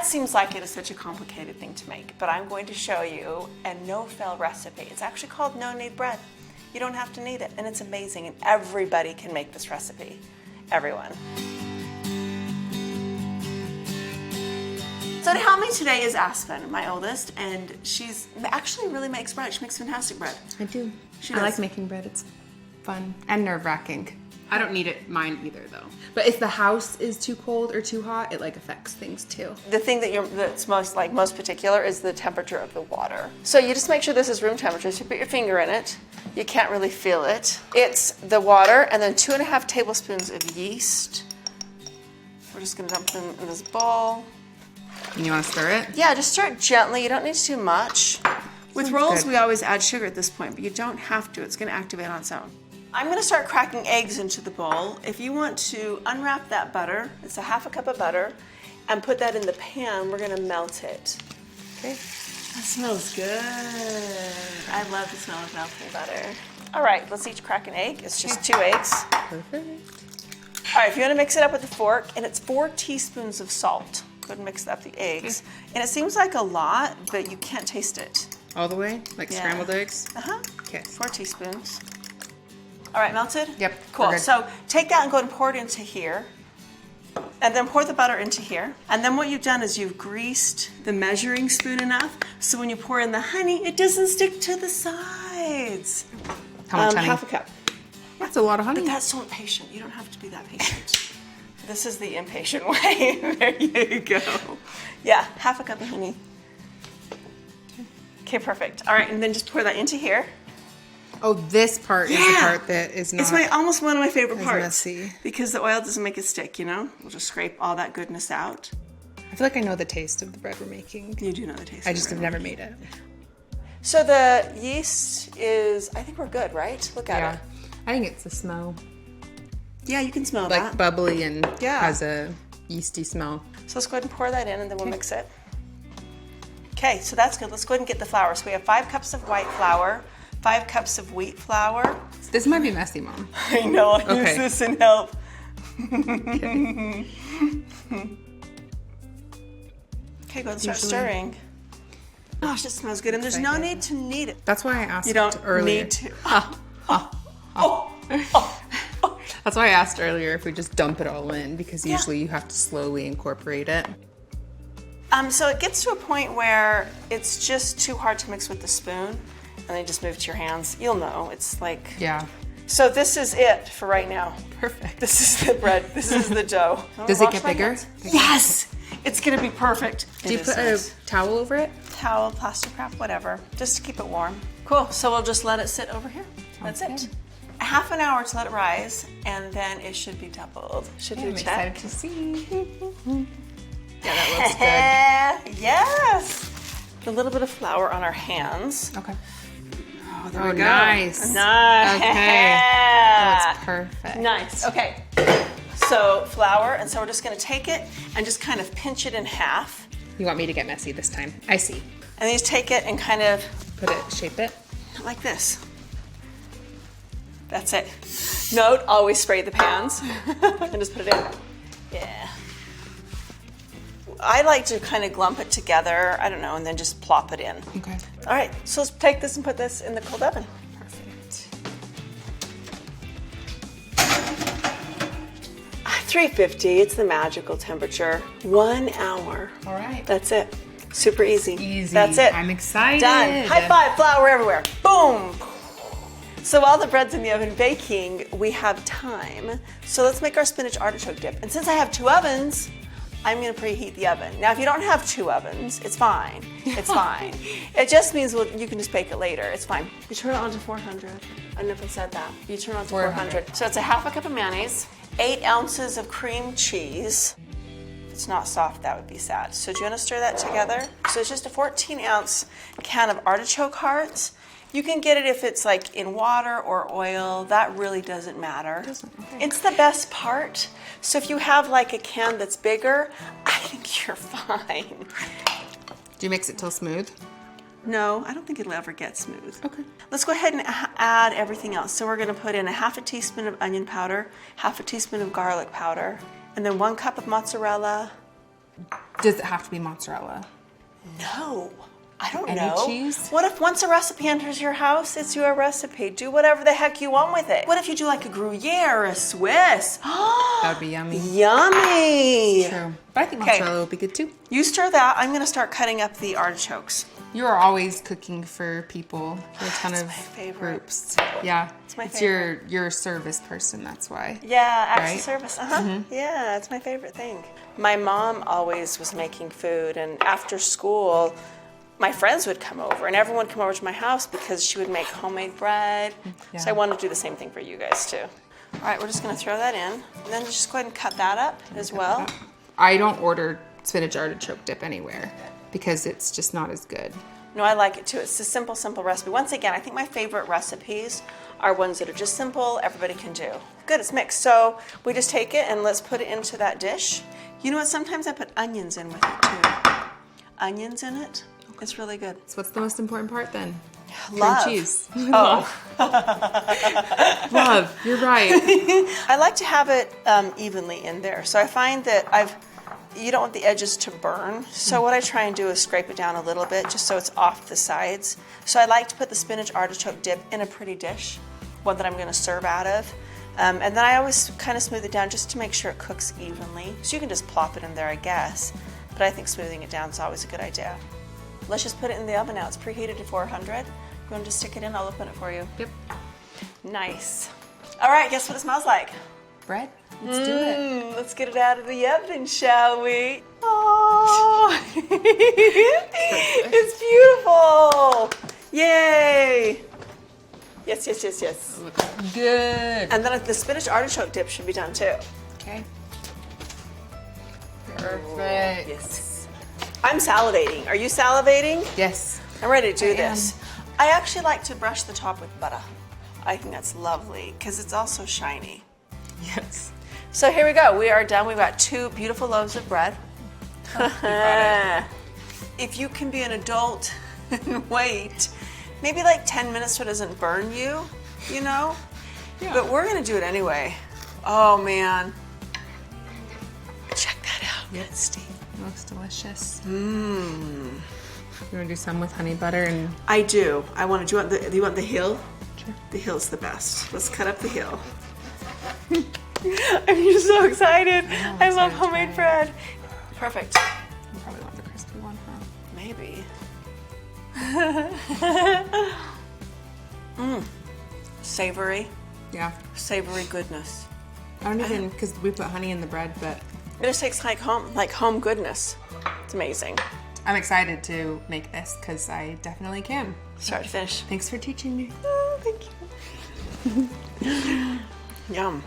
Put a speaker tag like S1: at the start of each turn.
S1: seems like it is such a complicated thing to make, but I'm going to show you a no-fail recipe. It's actually called no-knead bread. You don't have to knead it, and it's amazing, and everybody can make this recipe. Everyone. So to help me today is Aspen, my oldest, and she's actually really makes bread. She makes fantastic bread.
S2: I do.
S1: She
S2: I
S1: does.
S2: like making bread. It's fun and nerve-wracking. I don't need it mine either though. But if the house is too cold or too hot, it like affects things too.
S1: The thing that's most particular is the temperature of the water. So you just make sure this is room temperature. So you put your finger in it. You can't really feel it. It's the water and then 2.5 tablespoons of yeast. We're just gonna dump them in this bowl.
S2: And you want to stir it?
S1: Yeah, just stir it gently. You don't need too much. With
S2: Sounds
S1: rolls,
S2: good.
S1: we always add sugar at this point, but you don't have to. It's gonna activate on its own. I'm gonna start cracking eggs into the bowl. If you want to unwrap that butter, it's a 1/2 cup of butter, and put that in the pan, we're gonna melt it. Okay? That smells good. I love the smell of melting butter. All right, let's each crack an egg. It's just 2 eggs.
S2: Perfect.
S1: All right, if you wanna mix it up with a fork, and it's 4 teaspoons of salt. Go ahead and mix up the eggs. And it seems like a lot, but you can't taste it.
S2: All the way? Like
S1: Yeah.
S2: scrambled eggs?
S1: Uh-huh.
S2: Okay.
S1: 4 teaspoons. All right, melted?
S2: Yep,
S1: Cool.
S2: we're good.
S1: So take that and go and pour it into here. And then pour the butter into here. And then what you've done is you've greased the measuring spoon enough so when you pour in the honey, it doesn't stick to the sides.
S2: How much honey?
S1: 1/2 cup.
S2: That's a lot of honey.
S1: But that's so impatient. You don't have to be that patient. This is the impatient way. There you go. Yeah, 1/2 cup of honey. Okay, perfect. All right, and then just pour that into here.
S2: Oh, this part is the
S1: Yeah.
S2: part that is not.
S1: It's almost one of my favorite
S2: It's
S1: parts.
S2: messy.
S1: Because the oil doesn't make it stick, you know? We'll just scrape all that goodness out.
S2: I feel like I know the taste of the bread we're making.
S1: You do know the taste.
S2: I
S1: of
S2: just
S1: it.
S2: have never made it.
S1: So the yeast is, I think we're good, right? Look at
S2: Yeah.
S1: it.
S2: I think it's the smell.
S1: Yeah, you can smell
S2: Like
S1: that.
S2: bubbly and
S1: Yeah.
S2: has a yeasty smell.
S1: So let's go ahead and pour that in and then we'll mix it. Okay, so that's good. Let's go ahead and get the flour. So we have 5 cups of white flour, 5 cups of wheat flour.
S2: This might be messy, Mom.
S1: I know, I'll use
S2: Okay.
S1: this and help. Okay, go and start
S2: Usually-
S1: stirring. Gosh, it smells good. And there's no need to knead it.
S2: That's why I asked
S1: You don't
S2: earlier.
S1: need to.
S2: That's why I asked earlier if we just dump it all in because usually you have to slowly incorporate it.
S1: So it gets to a point where it's just too hard to mix with the spoon, and then you just move to your hands. You'll know. It's like.
S2: Yeah.
S1: So this is it for right now.
S2: Perfect.
S1: This is the bread. This is the dough.
S2: Does it
S1: Wash
S2: get
S1: my
S2: bigger?
S1: hands. Yes! It's gonna be perfect.
S2: Do you put a towel over it?
S1: towel, plastic wrap, whatever, just to keep it warm. Cool, so we'll just let it sit over here. That's it.
S2: Sounds
S1: A 1/2 hour to let it rise, and then it should be doubled. Should
S2: I'm
S1: we check?
S2: excited to see. Yeah, that looks
S1: Yes! A little bit of flour on our hands.
S2: good. Okay.
S1: Oh, there
S2: Oh,
S1: we go.
S2: nice.
S1: Nice.
S2: Okay. That's perfect.
S1: Nice. Okay. So flour, and so we're just gonna take it and just kind of pinch it in half.
S2: You want me to get messy this time? I see.
S1: And then you just take it and kind of
S2: Put it, shape it.
S1: like this. That's it. Note, always spray the pans and just put it in. Yeah. I like to kind of glump it together, I don't know, and then just plop it in.
S2: Okay.
S1: All right, so let's take this and put this in the cold oven.
S2: Perfect.
S1: 350, it's the magical temperature. 1 hour.
S2: All right.
S1: That's it. Super easy.
S2: Easy.
S1: That's it.
S2: I'm excited.
S1: Done. High five, flour everywhere. Boom. So while the bread's in the oven baking, we have time. So let's make our spinach artichoke dip. And since I have 2 ovens, I'm gonna preheat the oven. Now, if you don't have 2 ovens, it's fine. It's fine. It just means you can just bake it later. It's fine. You turn it on to 400. I don't know if I said that. You turn it on to 400. So it's a 1/2 cup of mayonnaise, 8 ounces of cream cheese. If it's not soft, that would be sad. So do you wanna stir that together? So it's just a 14-ounce can of artichoke hearts. You can get it if it's like in water or oil. That really doesn't matter. It's the best part. So if you have like a can that's bigger, I think you're fine.
S2: Do you mix it till smooth?
S1: No, I don't think it'll ever get smooth.
S2: Okay.
S1: Let's go ahead and add everything else. So we're gonna put in a 1/2 teaspoon of onion powder, 1/2 teaspoon of garlic powder, and then 1 cup of mozzarella,
S2: Does it have to be mozzarella?
S1: No, I don't
S2: Any
S1: know.
S2: cheese?
S1: What if once a recipe enters your house, it's your recipe? Do whatever the heck you want with it. What if you do like a Gruyere or a Swiss?
S2: That would be yummy.
S1: Yummy.
S2: True. But I think
S1: Okay.
S2: mozzarella would be good too.
S1: You stir that. I'm going to start cutting up the artichokes.
S2: You are always cooking for people, for a ton
S1: It's
S2: of
S1: my favorite.
S2: groups. Yeah.
S1: It's my
S2: It's
S1: favorite.
S2: your service person, that's why.
S1: Yeah, acts of
S2: Right?
S1: service. Yeah, it's my favorite thing. My mom always was making food, and after school, my friends would come over, and everyone would come over to my house because she would make homemade bread.
S2: Yeah.
S1: So I wanted to do the same thing for you guys too. All right, we're just gonna throw that in, and then just go ahead and cut that up as well.
S2: I don't order spinach artichoke dip anywhere because it's just not as good.
S1: No, I like it too. It's a simple, simple recipe. Once again, I think my favorite recipes are ones that are just simple, everybody can do. Good, it's mixed. So we just take it and let's put it into that dish. You know what? Sometimes I put onions in with it too. Onions in it. It's really good.
S2: So what's the most important part then?
S1: Love.
S2: Cream cheese.
S1: Oh,
S2: Love. You're right.
S1: I like to have it evenly in there. So I find that you don't want the edges to burn. So what I try and do is scrape it down a little bit just so it's off the sides. So I like to put the spinach artichoke dip in a pretty dish, one that I'm going to serve out of. And then I always kind of smooth it down just to make sure it cooks evenly. So you can just plop it in there, I guess. But I think smoothing it down is always a good idea. Let's just put it in the oven now. It's preheated to 400. You want to just stick it in? I'll open it for you.
S2: Yep.
S1: Nice. All right, guess what it smells like?
S2: Bread? Let's do it.
S1: Let's get it out of the oven, shall we? Oh, it's beautiful. Yay. Yes, yes, yes, yes.
S2: Looks good.
S1: And then the spinach artichoke dip should be done too.
S2: Okay. Perfect.
S1: Yes. I'm salivating. Are you salivating?
S2: Yes.
S1: I'm ready to do
S2: I am.
S1: this. I actually like to brush the top with butter. I think that's lovely because it's also shiny.
S2: Yes.
S1: So here we go. We are done. We've got 2 beautiful loaves of bread. If you can be an adult and wait, maybe like 10 minutes so it doesn't burn you, you know?
S2: Yeah.
S1: But we're going to do it anyway. Oh, man. Check that out.
S2: Yep.
S1: Steve.
S2: Looks delicious. Mmm. You want to do some with honey butter and...
S1: I do. Do you want the hill?
S2: Sure.
S1: The hill's the best. Let's cut up the hill. I'm just so excited. I love
S2: excited to
S1: homemade
S2: try
S1: bread. Perfect.
S2: You probably want the crispy one, huh?
S1: Maybe. Savory,
S2: Yeah.
S1: savory goodness.
S2: I don't even, because we put honey in the bread, but
S1: It just tastes like home goodness. It's amazing.
S2: I'm excited to make this because I definitely can.
S1: Start to finish.
S2: Thanks for teaching me.
S1: Oh, thank you. Yum.